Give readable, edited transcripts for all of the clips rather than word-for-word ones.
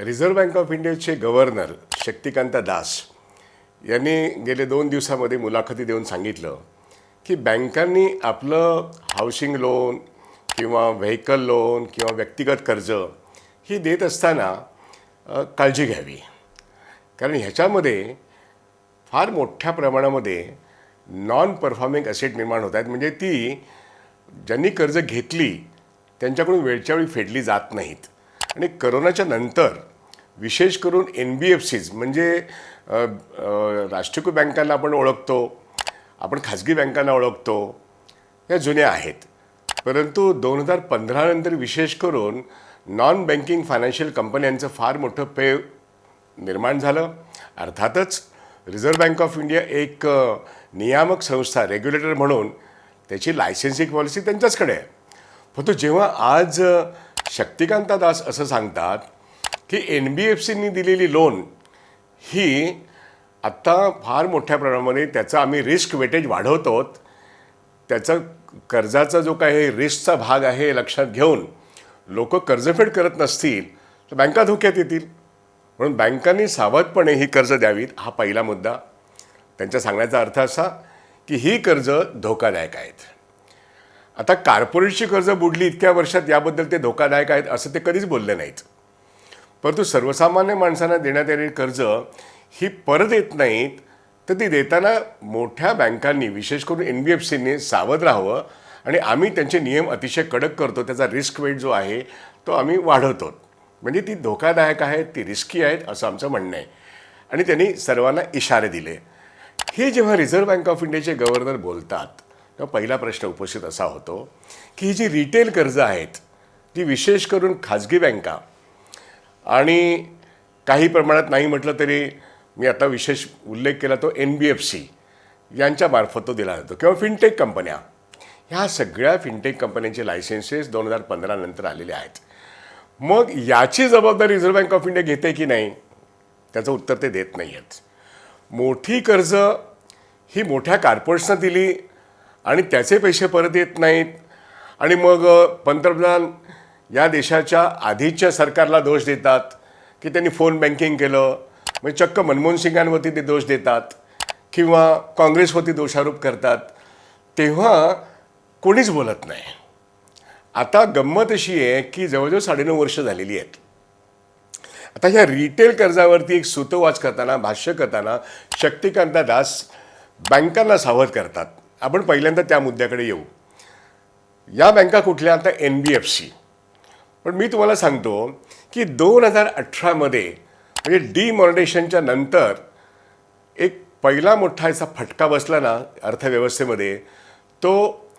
Reserve bank of इंडियाचे governor Shaktikanta Das यांनी गेले 2 दिवसामध्ये मुलाखती देऊन सांगितलं की बँकांनी आपलं हाऊसिंग लोन किंवा व्हेकल लोन किंवा व्यक्तिगत कर्ज ही देत असताना काळजी घ्यावी. कारण ह्याच्यामध्ये फार मोठ्या प्रमाणामध्ये नॉन परफॉर्मिंग असेट निर्माण होत आहेत. म्हणजे ती ज्यांनी कर्ज घेतली त्यांच्याकडून वेळच्या वेळी फेडली जात नाहीत. आणि करोनाच्या नंतर विशेष करून NBFCs म्हणजे राष्ट्रीयकृत बँकांना आपण ओळखतो, आपण खाजगी बँकांना ओळखतो, या जुन्या आहेत. परंतु 2015 नंतर विशेष करून नॉन बँकिंग फायनान्शियल कंपन्यांचं फार मोठं पे निर्माण झालं. अर्थातच रिझर्व्ह बँक ऑफ इंडिया एक नियामक संस्था रेग्युलेटर म्हणून त्याची लायसन्सिंग पॉलिसी त्यांच्याचकडे आहे. परंतु जेव्हा आज शक्तिकांता दास असं सांगतात की NBFCनी दिलेली लोन ही आत्ता फार मोठ्या प्रमाणामध्ये त्याचा आम्ही रिस्क वेटेज वाढवतो, त्याचा कर्जाचा जो काही रिस्कचा भाग आहे लक्षात घेऊन लोक कर्जफेड करत नसतील तर बँका धोक्यात येतील. म्हणून बँकांनी सावधपणे ही कर्ज द्यावीत, हा पहिला मुद्दा. त्यांच्या सांगण्याचा अर्थ असा की ही कर्ज धोकादायक आहेत. आता कॉर्पोरेटची कर्ज बुडली इतक्या वर्षात, याबद्दल ते धोकादायक आहेत असं ते कधीच बोलले नाहीत. परंतु सर्वसामान्य माणसांना देण्यात येणारी कर्ज ही परत येत नाहीत, तर ती देताना मोठ्या बँकांनी विशेष करून NBFCनी सावध राहावं. आणि आम्ही त्यांचे नियम अतिशय कडक करतो, त्याचा रिस्क वेट जो आहे तो आम्ही वाढवतो. म्हणजे ती धोकादायक आहेत, ती रिस्की आहेत असं आमचं म्हणणं आहे. आणि त्यांनी सर्वांना इशारे दिले. हे जेव्हा रिझर्व्ह बँक ऑफ इंडियाचे गव्हर्नर बोलतात तेव्हा पहिला प्रश्न उपस्थित असा होतो की ही जी रिटेल कर्ज आहेत ती विशेष करून खाजगी बँका आणि काही प्रमाणात नाही म्हटलं तरी मी आता विशेष उल्लेख केला तो NBFC यांच्यामार्फत तो दिला जातो किंवा फिनटेक कंपन्या. ह्या सगळ्या फिनटेक कंपन्यांचे लायसन्सेस 2015 नंतर आलेले आहेत. मग याची जबाबदारी रिझर्व्ह बँक ऑफ इंडिया घेते की नाही, त्याचं उत्तर ते देत नाही आहेत. मोठी कर्ज ही मोठ्या कॉर्पोरेट्सना दिली आणि त्याचे पैसे परत येत नाहीत आणि मग पंतप्रधान या देशाच्या आधीच्या सरकारला दोष देतात की त्यांनी फोन बँकिंग केलं. म्हणजे चक्क मनमोहन सिंगांवरती ते दोष देतात किंवा काँग्रेसवरती दोषारोप करतात. तेव्हा कोणीच बोलत नाही. आता गंमत अशी आहे की जवळजवळ 9.5 वर्ष झालेली आहेत. आता ह्या रिटेल कर्जावरती एक सूतोवाच करताना, भाष्य करताना शक्तिकांता दास बँकांना सावध करतात. आपण पहिल्यांदा त्या मुद्द्याकडे येऊ. या बँका कुठल्या? आता NBFC. पण मी तुम्हाला सांगतो की 2018मध्ये म्हणजे डिमॉनिटायझेशनच्या नंतर एक पहिला मोठा असा फटका बसला ना अर्थव्यवस्थेमध्ये, तो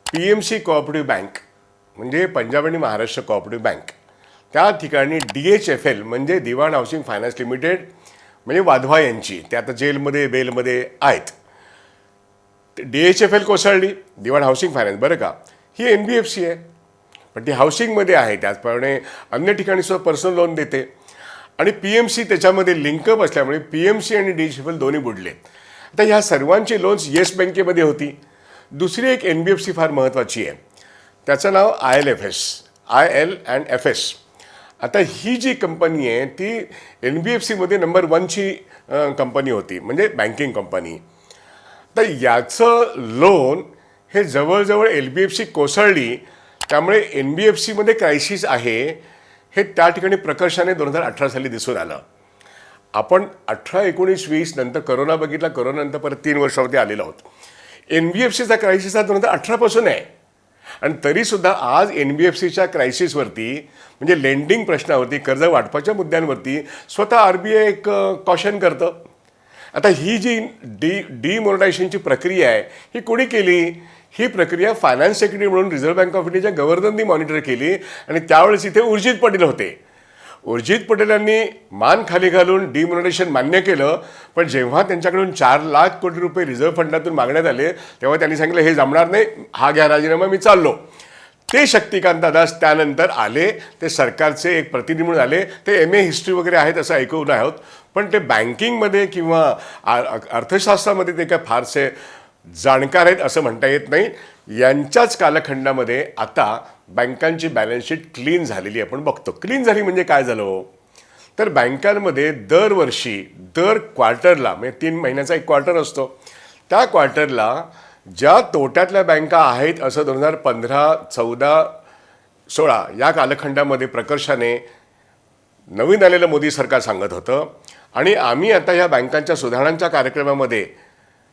PMC कोऑपरेटिव्ह बँक म्हणजे पंजाब आणि महाराष्ट्र कोऑपरेटिव्ह बँक, त्या ठिकाणी DHFL म्हणजे दिवाण हाऊसिंग फायनान्स लिमिटेड म्हणजे वाधवा यांची, ते आता जेलमध्ये बेलमध्ये आहेत. DHFL कोसळली, दिवाण हाऊसिंग फायनान्स बरं का, ही NBFC आहे पण ती हाऊसिंगमध्ये आहे. त्याचप्रमाणे अन्य ठिकाणी सुद्धा पर्सनल लोन देते. आणि PMC त्याच्यामध्ये लिंकअप असल्यामुळे PMC आणि DHFL दोन्ही बुडले. आता ह्या सर्वांची लोन्स येस बँकेमध्ये होती. दुसरी एक NBFC फार महत्त्वाची आहे, त्याचं नाव IL&FS. आता ही जी कंपनी आहे ती NBFCमध्ये नंबर 1ची कंपनी होती, म्हणजे बँकिंग कंपनी. तर याचं लोन हे जवळजवळ LBFC कोसळली, त्यामुळे NBFCमध्ये क्रायसिस आहे हे त्या ठिकाणी प्रकर्षाने 2018 साली दिसून आलं. आपण 18, 19, 20 नंतर करोना बघितला, करोनानंतर परत 3 वर्षावरती आलेलो आहोत. NBFCचा क्रायसिस हा 2018 पासून आहे. आणि तरीसुद्धा आज NBFCच्या क्रायसिसवरती म्हणजे लेंडिंग प्रश्नावरती, कर्ज वाटपाच्या मुद्द्यांवरती स्वतः RBI एक कॉशन करतं. आता ही जी डिमॉनिटायझेशनची प्रक्रिया आहे ही कोणी केली? ही प्रक्रिया फायनान्स सेक्रेटरी म्हणून रिझर्व्ह बँक ऑफ इंडियाच्या गव्हर्नरनी मॉनिटर केली. आणि त्यावेळेस इथे उर्जित पटेल होते. उर्जित पटेलांनी मान खाली घालून डिमॉनिटायझेशन मान्य केलं. पण जेव्हा त्यांच्याकडून 4 लाख कोटी रुपये रिझर्व्ह फंडातून मागण्यात आले तेव्हा त्यांनी सांगितलं हे जमणार नाही, हा घ्या राजीनामा, मी चाललो. ते शक्तिकांता दास त्यानंतर आले, ते सरकारचे एक प्रतिनिधी म्हणून आले. ते MA हिस्ट्री वगैरे आहेत असं ऐकून आहोत, पण ते बँकिंगमध्ये किंवा अर्थशास्त्रामध्ये ते काय फारसे जाणकार आहेत असं म्हणता येत नाही. यांच्याच कालखंडामध्ये आता बँकांची बॅलन्स शीट क्लीन झालेली आपण बघतो. क्लीन झाली म्हणजे काय झालं? तर बँकांमध्ये दरवर्षी दर क्वार्टरला म्हणजे 3 महिन्याचा एक क्वार्टर असतो, त्या क्वार्टरला ज्या तोट्यातल्या बँका आहेत असं 2015, 14, 16 या कालखंडामध्ये प्रकर्षाने नवीन आलेलं मोदी सरकार सांगत होतं. आणि आम्ही आता ह्या बँकांच्या सुधारणांच्या कार्यक्रमामध्ये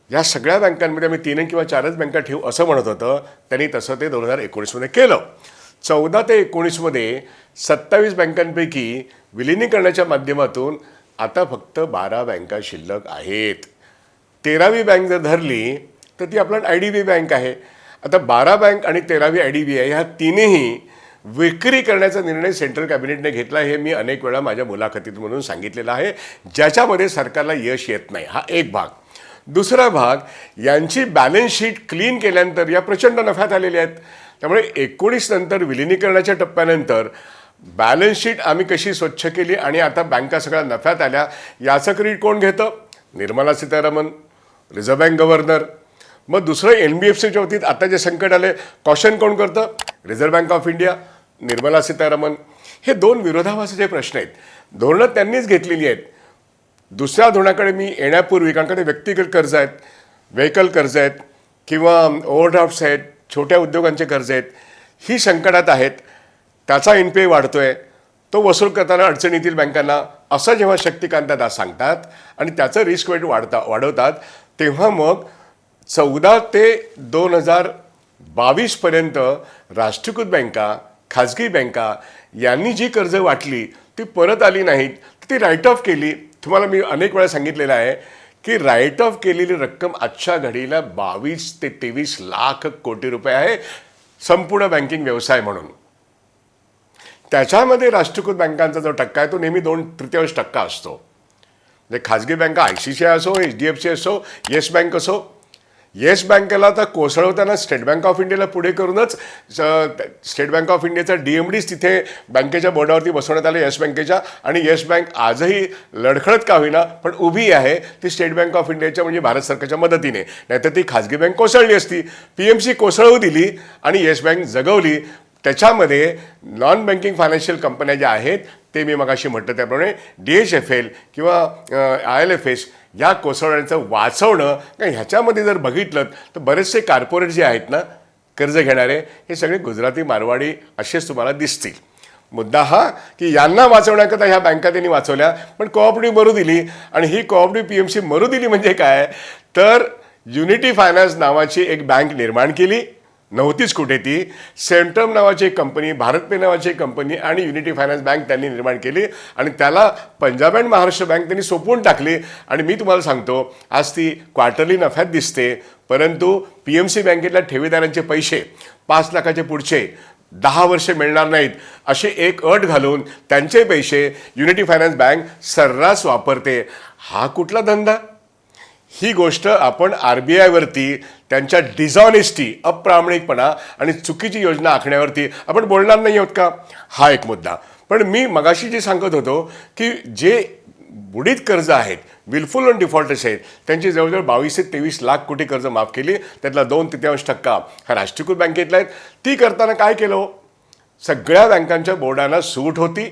या सगळ्या बँकांमध्ये आम्ही 3 किंवा 4च बँका ठेवू असं म्हणत होतं. त्यांनी तसं ते 2019मध्ये केलं. 14 ते 19मध्ये 27 बँकांपैकी विलिनीकरणाच्या माध्यमातून आता फक्त 12 बँका शिल्लक आहेत. 13वी बँक जर धरली तर ती आपला IDBI बँक आहे. आता 12 बँक आणि 13वी IDBI ह्या तिन्ही विक्री करण्याचा निर्णय सेंट्रल कॅबिनेटने घेतला. हे मी अनेक वेळा माझ्या मुलाखतीत म्हणून सांगितलेलं आहे, ज्याच्यामध्ये सरकारला यश येत नाही. हा एक भाग. दुसरा भाग, यांची बॅलन्स शीट क्लीन केल्यानंतर या प्रचंड नफ्यात आलेल्या आहेत. त्यामुळे 19 नंतर विलिनीकरणाच्या टप्प्यानंतर बॅलन्स शीट आम्ही कशी स्वच्छ केली आणि आता बँका सगळ्या नफ्यात आल्या, याचं क्रेडिट कोण घेतं? Nirmala Sitharaman, reserve bank governor. मग दुसरं NBFCच्या बाबतीत आता जे संकट आले, कॉशन कोण करतं? Reserve bank of India, Nirmala Sitharaman. हे 2 विरोधाभासाचे प्रश्न आहेत. धोरणं त्यांनीच घेतलेली आहेत. दुसऱ्या धोरणाकडे मी येण्यापूर्वी, कारण का ते व्यक्तिगत कर्ज आहेत, व्हेकल कर्ज आहेत किंवा ओव्हरड्राफ्ट्स आहेत, छोट्या उद्योगांचे कर्ज आहेत, ही संकटात आहेत. त्याचा NPA वाढतोय, तो वसूल करताना अडचण येतील बँकांना, असं जेव्हा शक्तिकांत दास सांगतात आणि त्याचं रिस्क वेट वाढवतात, तेव्हा मग 14 ते 2022 पर्यंत राष्ट्रीयकृत बँका, खाजगी बँका यांनी जी कर्ज वाटली ती परत आली नाहीत, ती राईट ऑफ केली. तुम्हाला मी अनेक वेळा सांगितलेलं आहे की राईट ऑफ केलेली रक्कम आजच्या घडीला 22 ते 23 लाख कोटी रुपये आहे संपूर्ण बँकिंग व्यवसाय म्हणून. त्याच्यामध्ये राष्ट्रीयकृत बँकांचा जो टक्का आहे तो नेहमी 2/3% असतो. म्हणजे खाजगी बँका ICICI असो, HDFC असो, येस बँक असो. येस बँकेला तर कोसळवताना स्टेट बँक ऑफ इंडियाला पुढे करूनच स्टेट बँक ऑफ इंडियाचा DMDच तिथे बँकेच्या बोर्डावरती बसवण्यात आले येस बँकेच्या. आणि येस बँक आजही लडखडत का होईना पण उभी आहे ती स्टेट बँक ऑफ इंडियाच्या म्हणजे भारत सरकारच्या मदतीने. नाहीतर ती खाजगी बँक कोसळली असती. PMC कोसळवू दिली आणि येस बँक जगवली. त्याच्यामध्ये नॉन बँकिंग फायनान्शियल कंपन्या ज्या आहेत ते मी मगाशी म्हटलं त्याप्रमाणे DHFL किंवा ILFS या कोसळण्याचं वाचवणं. कारण ह्याच्यामध्ये जर बघितलं तर बरेचसे कॉर्पोरेट जे आहेत ना कर्ज घेणारे, हे सगळे गुजराती, मारवाडी असेच तुम्हाला दिसतील. मुद्दा हा की यांना वाचवण्याकरता ह्या बँका त्यांनी वाचवल्या, पण कोऑपरेटिव्ह मरू दिली. आणि ही कोऑपरेटिव्ह PMC मरू दिली म्हणजे काय, तर युनिटी फायनान्स नावाची एक बँक निर्माण केली. नव्हतीच कुठे ती. सेंट्रम नावाची एक कंपनी, भारत पे नावाची एक कंपनी आणि युनिटी फायनान्स बँक त्यांनी निर्माण केली आणि त्याला पंजाब अँड महाराष्ट्र बँक त्यांनी सोपवून टाकली. आणि मी तुम्हाला सांगतो, आज ती क्वार्टरली नफ्यात दिसते, परंतु PMC बँकेतल्या ठेवीदारांचे पैसे 5 लाखाचे पुढचे 10 वर्षे मिळणार नाहीत अशी एक अट घालून त्यांचे पैसे युनिटी फायनान्स बँक सर्रास वापरते. हा कुठला धंदा? ही गोष्ट आपण RBI वरती त्यांच्या डिझॉनेस्टी, अप्रामाणिकपणा आणि चुकीची योजना आखण्यावरती आपण बोलणार नाही आहोत का? हा एक मुद्दा. पण मी मगाशी जे सांगत होतो की जे बुडीत कर्ज आहेत, विलफुल ऑन डिफॉल्टर्स आहेत, त्यांची जवळजवळ 22 ते 23 लाख कोटी कर्ज माफ केली. त्यातला 2/3% हा राष्ट्रीयकृत बँकेतला आहेत. ती करताना काय केलं? सगळ्या बँकांच्या बोर्डांना सूट होती.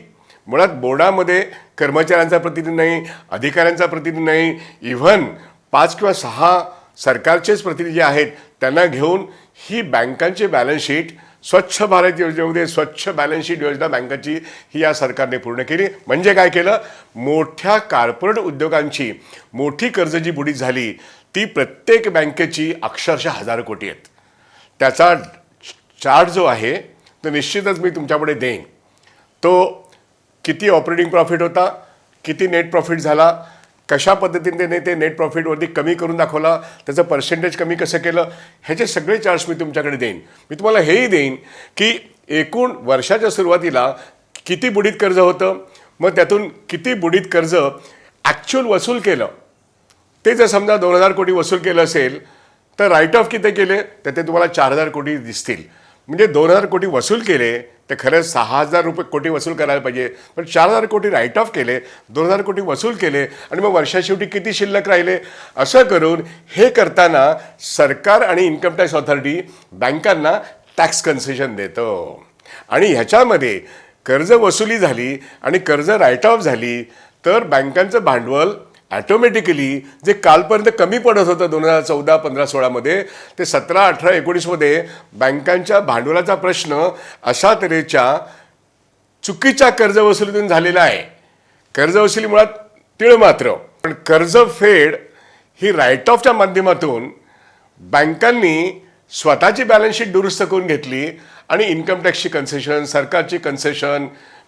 मुळात बोर्डामध्ये कर्मचाऱ्यांचा प्रतिनिधी नाही, अधिकाऱ्यांचा प्रतिनिधी नाही, इव्हन 5 किंवा 6 सरकारचेच प्रतिनिधी आहेत. त्यांना घेऊन ही बँकांची बॅलन्स शीट, स्वच्छ भारत योजनेमध्ये स्वच्छ बॅलन्स शीट योजना बँकांची ही या सरकारने पूर्ण केली. म्हणजे काय केलं? मोठ्या कॉर्पोरेट उद्योगांची मोठी कर्ज जी बुडीत झाली ती प्रत्येक बँकेची अक्षरशः 1000 कोटी आहेत. त्याचा चार्ट जो आहे तो निश्चितच मी तुमच्यापुढे देईन. तो किती ऑपरेटिंग प्रॉफिट होता, किती नेट प्रॉफिट झाला, कशा पद्धतीने त्याने ते नेट प्रॉफिटवरती कमी करून दाखवला, त्याचं पर्सेंटेज कमी कसं केलं, ह्याचे सगळे चार्ट्स मी तुमच्याकडे देईन. मी तुम्हाला हेही देईन की एकूण वर्षाच्या सुरुवातीला किती बुडीत कर्ज होतं, मग त्यातून किती बुडीत कर्ज ॲक्च्युअल वसूल केलं. ते जर समजा 2000 कोटी वसूल केलं असेल तर राईट ऑफ किती केले तर ते तुम्हाला 4000 कोटी दिसतील. म्हणजे 2000 कोटी वसूल केले ते खरंच 6000 कोटी वसूल करायला पाहिजे, पण 4000 कोटी राईट ऑफ केले, 2000 कोटी वसूल केले आणि मग वर्षाशेवटी किती शिल्लक राहिले. असं करून हे करताना सरकार आणि इन्कम टॅक्स ऑथॉरिटी बँकांना टॅक्स कन्सेशन देतं. आणि ह्याच्यामध्ये कर्ज वसुली झाली आणि कर्ज राईट ऑफ झाली तर बँकांचं भांडवल ॲटोमॅटिकली जे कालपर्यंत कमी पडत होतं 2014, 15, 16मध्ये ते 17, 18, 19मध्ये बँकांच्या भांडवलाचा प्रश्न अशा तऱ्हेच्या चुकीच्या कर्जवसुलीतून झालेला आहे. कर्जवसुली मुळात तिळमात्र, पण कर्जफेड ही राईट ऑफच्या माध्यमातून बँकांनी स्वतःची बॅलन्स शीट दुरुस्त करून घेतली आणि इन्कम टॅक्सची कन्सेशन, सरकारची कन्सेशन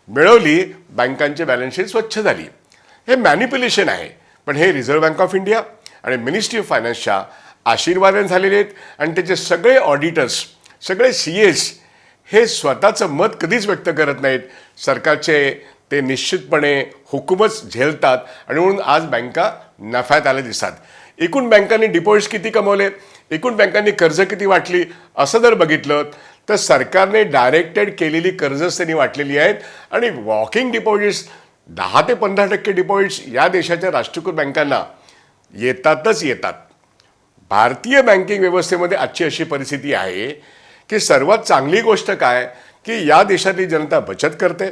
मिळवली, बँकांची बॅलन्स शीट स्वच्छ झाली. हे मॅनिप्युलेशन आहे, पण हे रिझर्व्ह बँक ऑफ इंडिया आणि मिनिस्ट्री ऑफ फायनान्सच्या आशीर्वादाने झालेले आहेत. आणि त्याचे सगळे ऑडिटर्स, सगळे CAs हे स्वतःचं मत कधीच व्यक्त करत नाहीत. सरकारचे ते निश्चितपणे हुकूमच झेलतात आणि म्हणून आज बँका नफ्यात आले दिसतात. एकूण बँकांनी डिपॉझिट्स किती कमवले, एकूण बँकांनी कर्ज किती वाटली असं जर बघितलं तर सरकारने डायरेक्टेड केलेली कर्जच त्यांनी वाटलेली आहेत. आणि वॉकिंग डिपॉझिट्स 10 ते 15% डिपॉझिट्स या देशाच्या राष्ट्रीयकृत बँकांना येतातच येतात. भारतीय बँकिंग व्यवस्थेमध्ये आजची अशी परिस्थिती आहे की सर्वात चांगली गोष्ट काय की या देशातली जनता बचत करते.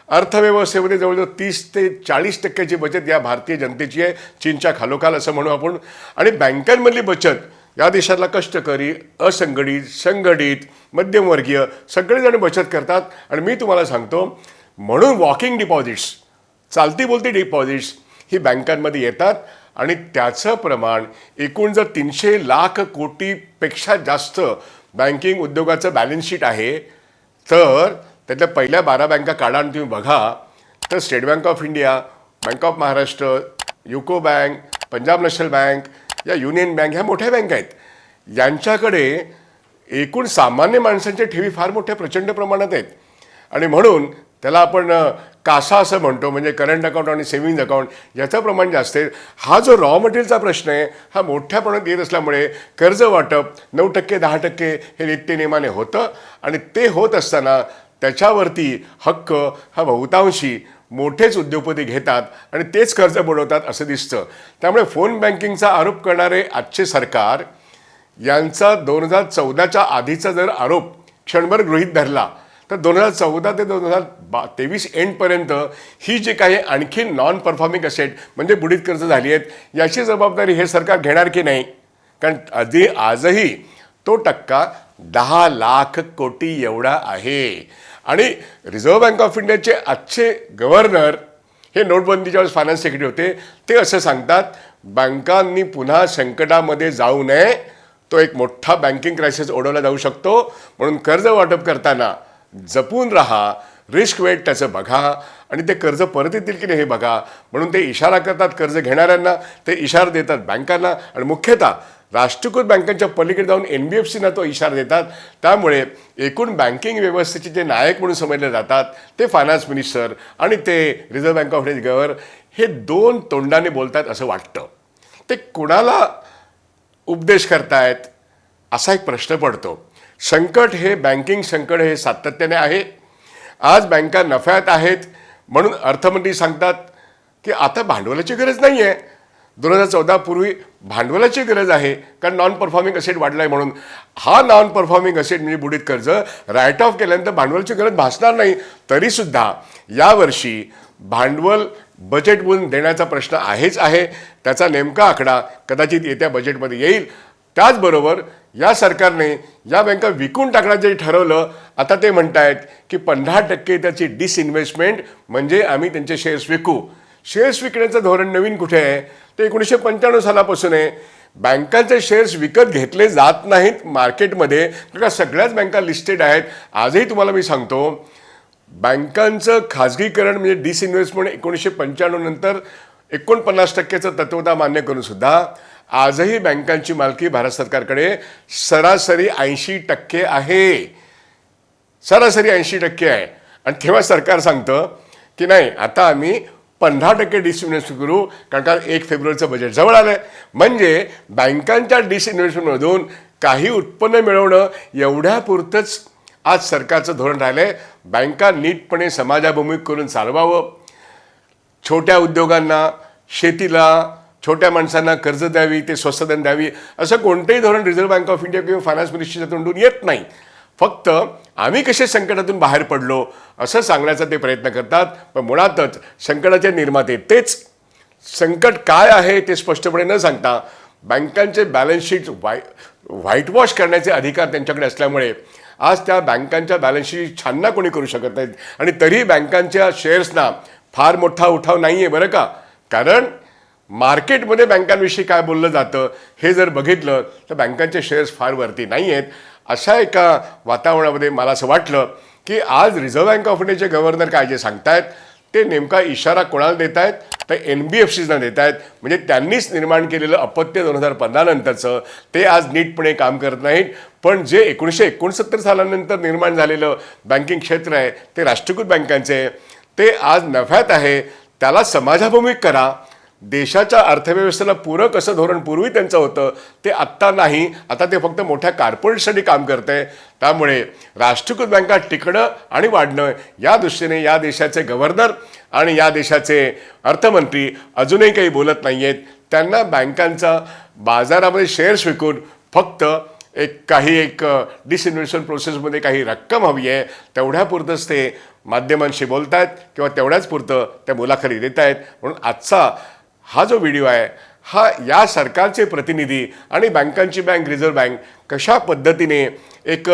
अर्थव्यवस्थेमध्ये जवळजवळ 30 ते 40% बचत या भारतीय जनतेची आहे, चीनच्या खालोखाल असं म्हणू आपण. आणि बँकांमधली बचत या देशातला कष्टकरी, असंघटित, संघटित, मध्यमवर्गीय सगळेजण बचत करतात. आणि मी तुम्हाला सांगतो, म्हणून वॉकिंग डिपॉझिट्स, चालती बोलती डिपॉझिट्स ही बँकांमध्ये येतात. आणि त्याचं प्रमाण एकूण जर 300 लाख कोटीपेक्षा जास्त बँकिंग उद्योगाचं बॅलन्स शीट आहे, तर त्यातल्या पहिल्या 12 बँका काढा आणि तुम्ही बघा तर state bank of India, bank of Maharashtra, UCO bank, Punjab national bank, या युनियन बँक ह्या मोठ्या बँका आहेत. यांच्याकडे एकूण सामान्य माणसांच्या ठेवी फार मोठ्या प्रचंड प्रमाणात आहेत. आणि म्हणून त्याला आपण कासा असं म्हणतो, म्हणजे करंट अकाउंट आणि सेव्हिंग्ज अकाउंट याचं प्रमाण जास्त आहे. हा जो रॉ मटेरियलचा प्रश्न आहे हा मोठ्या प्रमाणात येत असल्यामुळे कर्ज वाटप 9%, 10% हे नित्यनेमाने होतं. आणि ते होत असताना त्याच्यावरती हक्क हा बहुतांशी मोठेच उद्योगपती घेतात आणि तेच कर्ज बुडवतात असं दिसतं. त्यामुळे फोन बँकिंगचा आरोप करणारे आजचे सरकार यांचा 2014च्या आधीचा जर आरोप क्षणभर गृहीत धरला तर 2014 ते 2023 एंडपर्यंत ही जी काही आणखी नॉन परफॉर्मिंग असेट म्हणजे बुडीत कर्ज झाली आहेत याची जबाबदारी हे सरकार घेणार की नाही. कारण आजही तो टक्का 10 लाख कोटी एवढा आहे. आणि रिझर्व्ह बँक ऑफ इंडियाचे आजचे गव्हर्नर हे नोटबंदीच्या वेळेस फायनान्स सेक्रेटरी होते, ते असं सांगतात बँकांनी पुन्हा संकटामध्ये जाऊ नये, तो एक मोठा बँकिंग क्रायसिस ओढवला जाऊ शकतो. म्हणून कर्ज वाटप करताना जपून राहा, रिस्क वेट त्याचं बघा आणि ते कर्ज परत येतील की नाही हे बघा. म्हणून ते इशारा करतात कर्ज घेणाऱ्यांना, ते इशारा देतात बँकांना आणि मुख्यतः राष्ट्रीयकृत बँकांच्या पलीकडे जाऊन NBFCना तो इशारा देतात. त्यामुळे एकूण बँकिंग व्यवस्थेचे जे नायक म्हणून समजले जातात ते फायनान्स मिनिस्टर आणि ते reserve bank of India governor हे दोन तोंडाने बोलतात असं वाटतं. ते कोणाला उपदेश करतायत असा एक प्रश्न पडतो. संकट हे बँकिंग संकट हे सातत्याने आहे. आज बँका नफ्यात आहेत म्हणून अर्थमंत्री सांगतात की आता भांडवलाची गरज नाही आहे. 2014 पूर्वी भांडवलाची गरज आहे कारण नॉन परफॉर्मिंग असेट वाढला आहे. म्हणून हा नॉन परफॉर्मिंग असेट म्हणजे बुडीत कर्ज राईट ऑफ केल्यानंतर भांडवलाची गरज भासणार नाही. तरीसुद्धा यावर्षी भांडवल बजेट म्हणून देण्याचा प्रश्न आहेच आहे. त्याचा नेमका आकडा कदाचित येत्या बजेटमध्ये येईल. त्याचबरोबर या सरकारने या बँका विकून टाकण्याचे ठरवलं. आता ते म्हणतायत की 15% त्याची डिसइन्व्हेस्टमेंट म्हणजे आम्ही त्यांचे शेअर्स विकू. शेअर्स विकण्याचं धोरण नवीन कुठे आहे ते 1995 सालापासून आहे. बँकांचे शेअर्स विकत घेतले जात नाहीत मार्केटमध्ये कारण सगळ्याच बँका लिस्टेड आहेत. आजही तुम्हाला मी सांगतो बँकांचं खाजगीकरण म्हणजे डिसइन्व्हेस्टमेंट 1995 नंतर 49%चं तत्वता मान्य करून सुद्धा आजही बँकांची मालकी भारत सरकारकडे सरासरी 80% आहे. सरासरी 80% आहे. आणि तेव्हा सरकार सांगतं की नाही आता आम्ही 15% डिसइन्व्हेस्टमेंट करू कारण का 1 फेब्रुवारीचं बजेट जवळ आलं आहे. म्हणजे बँकांच्या डिसइन्व्हेस्टमेंटमधून काही उत्पन्न मिळवणं एवढ्यापुरतंच आज सरकारचं धोरण राहिलं आहे. बँका नीटपणे समाजाभिमुख करून चालवावं. छोट्या उद्योगांना, शेतीला, छोट्या माणसांना कर्ज द्यावी, ते स्वस्त दर द्यावी असं कोणतेही धोरण रिझर्व्ह बँक ऑफ इंडिया किंवा फायनान्स मिनिस्ट्रीच्या तोंडून येत नाही. फक्त आम्ही कसे संकटातून बाहेर पडलो असं सांगण्याचा ते प्रयत्न करतात, पण मुळातच संकटाचे निर्माते तेच. संकट काय आहे ते स्पष्टपणे न सांगता बँकांचे बॅलन्स शीट व्हाईट वॉश करण्याचे अधिकार त्यांच्याकडे असल्यामुळे आज त्या बँकांच्या बॅलन्स शीट छानना कोणी करू शकत नाहीत. आणि तरी बँकांच्या शेअर्सना फार मोठा उठाव नाही आहे बरं का. कारण मार्केटमध्ये बँकांविषयी काय बोललं जातं हे जर बघितलं तर बँकांचे शेअर्स फार वरती नाही आहेत. अशा एका वातावरणामध्ये मला असं वाटलं की आज रिझर्व्ह बँक ऑफ इंडियाचे गव्हर्नर काय जे सांगतायत ते नेमका इशारा कोणाला देत आहेत तर NBFCजना देत आहेत. म्हणजे त्यांनीच निर्माण केलेलं अपत्य 2015 नंतरचं ते आज नीटपणे काम करत नाहीत. पण जे 1969 सालानंतर निर्माण झालेलं बँकिंग क्षेत्र आहे ते राष्ट्रीयकृत बँकांचे ते आज नफ्यात आहे. त्याला समाजाभिमुख करा. देशाच्या अर्थव्यवस्थेला पूरक असं धोरण पूर्वी त्यांचं होतं ते आत्ता नाही. आता ते फक्त मोठ्या कॉर्पोरेटसाठी काम करते. त्यामुळे राष्ट्रीयकृत बँका टिकणं आणि वाढणं या दृष्टीने या देशाचे गव्हर्नर आणि या देशाचे अर्थमंत्री अजूनही काही बोलत नाही आहेत. त्यांना बँकांचा बाजारामध्ये शेअर्स विकून फक्त एक डिसइन्व्हेस्टमेंट प्रोसेसमध्ये काही रक्कम हवी आहे तेवढ्यापुरतंच ते माध्यमांशी बोलत आहेत किंवा तेवढ्याच पुरतं त्या मुलाखती देत आहेत. म्हणून आजचा हा जो व्हिडिओ आहे हा या सरकारचे प्रतिनिधी आणि बँकांची बँक रिझर्व्ह बँक कशा पद्धतीने एक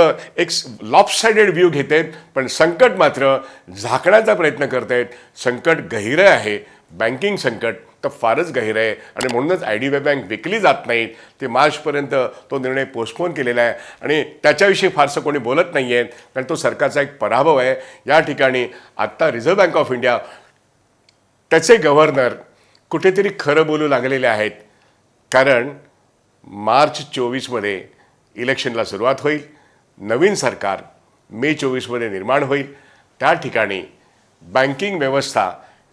लॉपसाइडेड व्ह्यू घेत आहेत पण संकट मात्र झाकण्याचा प्रयत्न करत आहेत. संकट गहिरं आहे. बँकिंग संकट तर फारच गहिरं आहे आणि म्हणूनच IDBI बँक विकली जात नाही. ते मार्चपर्यंत तो निर्णय पोस्टपोन केलेला आहे आणि त्याच्याविषयी फारसं कोणी बोलत नाही आहे कारण तो सरकारचा एक पराभव आहे. या ठिकाणी आत्ता रिझर्व्ह बँक ऑफ इंडिया त्याचे गव्हर्नर कुठेतरी खरं बोलू लागलेले आहेत. कारण मार्च 24मध्ये इलेक्शनला सुरुवात होईल. नवीन सरकार मे 24मध्ये निर्माण होईल. त्या ठिकाणी बँकिंग व्यवस्था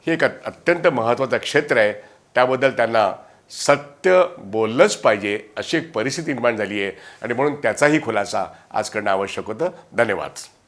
हे एक अत्यंत महत्त्वाचं क्षेत्र आहे. त्याबद्दल त्यांना सत्य बोललंच पाहिजे अशी एक परिस्थिती निर्माण झाली आहे आणि म्हणून त्याचाही खुलासा आज करणं आवश्यक होतं. धन्यवाद.